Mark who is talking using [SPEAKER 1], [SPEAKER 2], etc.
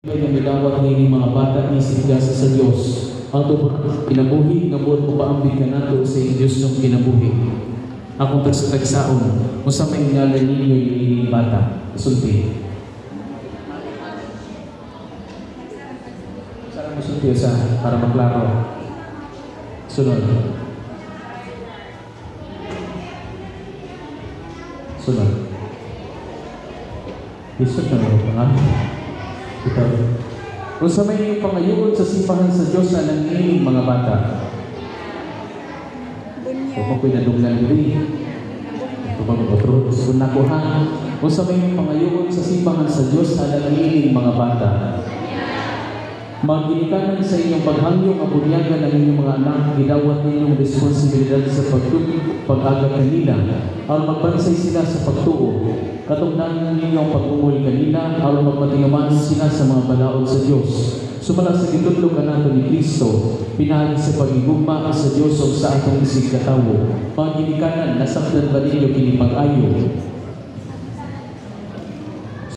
[SPEAKER 1] Nga milawat ng mga bata ni sigasa sa Dios. Ang tubod kinabuhi nga buot mo paambig ka nato sa Diyos ng kinabuhi. Akong tagsaon, kung sa may ngalan ninyo yung ining bata, sulti. Sarang sulti sa para maklaro. Sunod. Sunod. Isot na mo pa nga. Ito. Kung sa may iyong pangayoon sa simbahan sa Diyos na nangiling mga bata. Kung ako'y nadunggan rin. Ito ba mga otro? Kung nakuha. Kung sa may iyong pangayoon sa simbahan sa Diyos na nangiling mga bata. Magginikanan sa inyong paghangyong abunyagan ng inyong mga anak, gidawat ninyong responsibilidad sa pag-aga kanila, aron magbansay sila sa pagtuo. Katungdan ninyong pag-umul kanina, aron magpatingaman sila sa mga balaod sa Diyos. Sumala sa gitudlo kanato ni Kristo, pinahali sa pagigugma sa Diyos o sa atong isig katawo. Magginikanan, nasakdan ba ninyo kini pag-ayo?